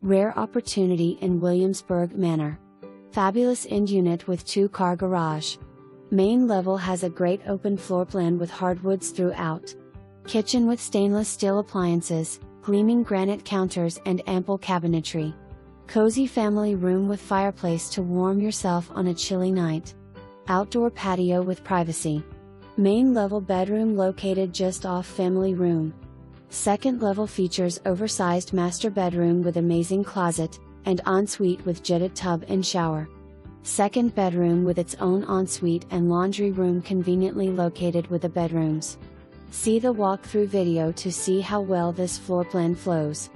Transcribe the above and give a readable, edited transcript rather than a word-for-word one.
Rare opportunity in Williamsburg Manor. Fabulous end unit with 2-car garage. Main level has a great open floor plan with hardwoods throughout. Kitchen with stainless steel appliances, gleaming granite counters and ample cabinetry. Cozy family room with fireplace to warm yourself on a chilly night. Outdoor patio with privacy. Main level bedroom located just off family room. Second level features oversized master bedroom with amazing closet, and ensuite with jetted tub and shower. Second bedroom with its own ensuite and laundry room conveniently located with the bedrooms. See the walkthrough video to see how well this floor plan flows.